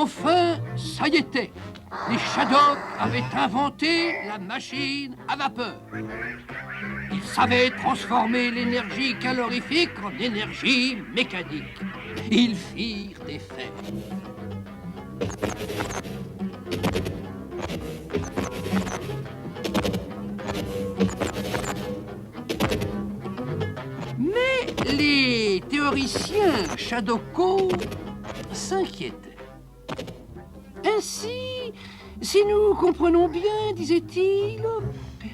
Enfin, ça y était. Les Shadocks avaient inventé la machine à vapeur. Ils savaient transformer l'énergie calorifique en énergie mécanique. Ils firent des faits. Mais les théoriciens Shadoko s'inquiétaient. Ainsi, si nous comprenons bien, disait-il,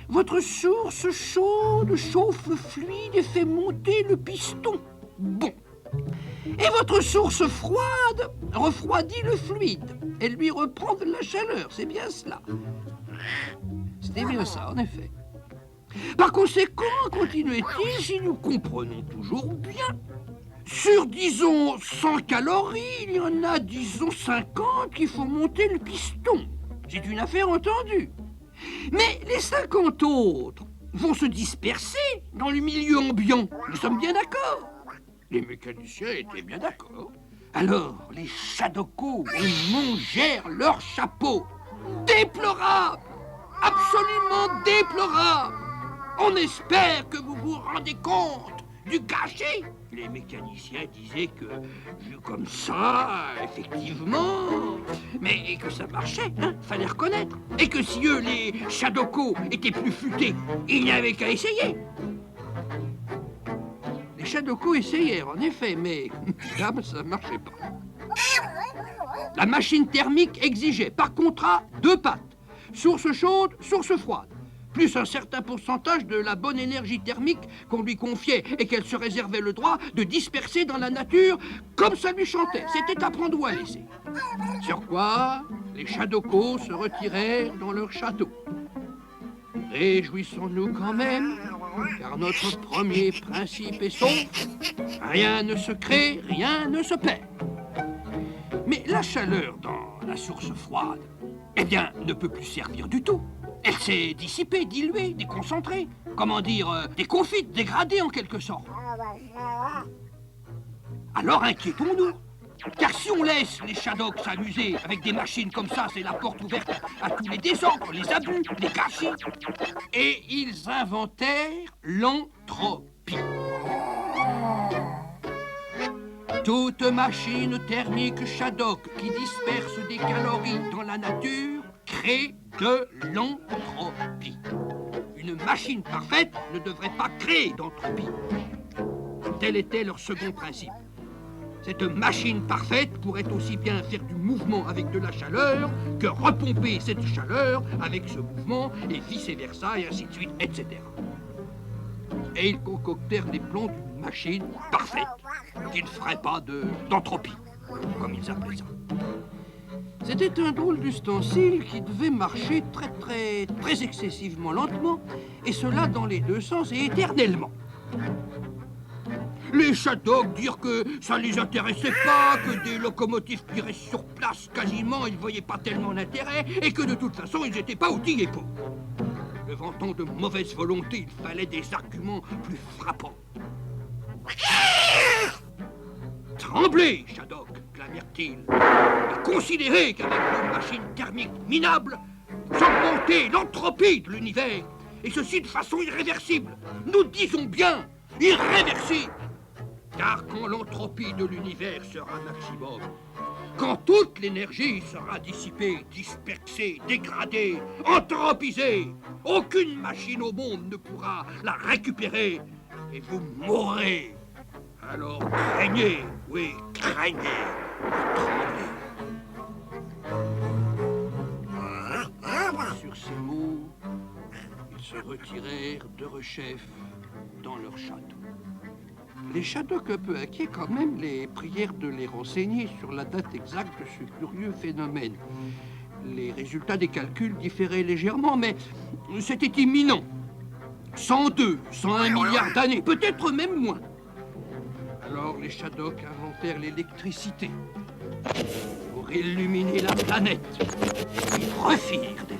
votre source chaude chauffe le fluide et fait monter le piston. Bon. Et votre source froide refroidit le fluide et lui reprend de la chaleur. C'est bien cela. C'était bien ça, en effet. Par conséquent, continuait-il, si nous comprenons toujours bien, sur, disons, 100 calories, il y en a, disons, 50 qui font monter le piston. C'est une affaire entendue. Mais les 50 autres vont se disperser dans le milieu ambiant. Nous sommes bien d'accord. Les mécaniciens étaient bien d'accord. Alors, les Shadoko mangèrent leur chapeau. Déplorable! Absolument déplorable! On espère que vous vous rendez compte du gâchis. Les mécaniciens disaient que, vu comme ça, effectivement, mais que ça marchait, hein, fallait reconnaître. Et que si eux, les Shadoko, étaient plus futés, il n'y avait qu'à essayer. Les Shadoko essayèrent, en effet, mais là, ça ne marchait pas. La machine thermique exigeait, par contrat, 2 pattes. Source chaude, source froide. Plus un certain pourcentage de la bonne énergie thermique qu'on lui confiait et qu'elle se réservait le droit de disperser dans la nature comme ça lui chantait. C'était à prendre ou à laisser. Sur quoi, les Shadoko se retirèrent dans leur château. Réjouissons-nous quand même, car notre premier principe est sauf. Rien ne se crée, rien ne se perd. Mais la chaleur dans la source froide, eh bien, ne peut plus servir du tout. Elle s'est dissipée, diluée, déconcentrée. Comment dire, déconfite, dégradée en quelque sorte. Alors inquiétons-nous. Car si on laisse les Shadocks s'amuser avec des machines comme ça, c'est la porte ouverte à tous les désordres, les abus, les gâchis. Et ils inventèrent l'entropie. Toute machine thermique Shadok qui disperse des calories dans la nature crée de l'entropie. Une machine parfaite ne devrait pas créer d'entropie. Tel était leur second principe. Cette machine parfaite pourrait aussi bien faire du mouvement avec de la chaleur que repomper cette chaleur avec ce mouvement et vice-versa et ainsi de suite, etc. Et ils concoctèrent des plans d'une machine parfaite qui ne ferait pas d'entropie, comme ils appelaient ça. C'était un drôle d'ustensile qui devait marcher très excessivement lentement, et cela dans les deux sens et éternellement. Les Shadocks dirent que ça ne les intéressait pas, que des locomotives qui restent sur place quasiment, ils ne voyaient pas tellement l'intérêt, et que de toute façon, ils n'étaient pas outillés pour. Le vantant de mauvaise volonté, il fallait des arguments plus frappants. Tremblez, Shadok, clamèrent-ils, et considérez qu'avec une machine thermique minable, vous augmentez l'entropie de l'univers, et ceci de façon irréversible. Nous disons bien irréversible. Car quand l'entropie de l'univers sera maximum, quand toute l'énergie sera dissipée, dispersée, dégradée, entropisée, aucune machine au monde ne pourra la récupérer et vous mourrez. Alors craignez, oui, craignez, tremblez. Sur ces mots, ils se retirèrent de rechef dans leur château. Les Shadocks, un peu inquiets quand même, les prièrent de les renseigner sur la date exacte de ce curieux phénomène. Les résultats des calculs différaient légèrement, mais c'était imminent. 102, 101 milliards d'années, peut-être même moins. Alors les Shadocks inventèrent l'électricité pour illuminer la planète. Ils refirent des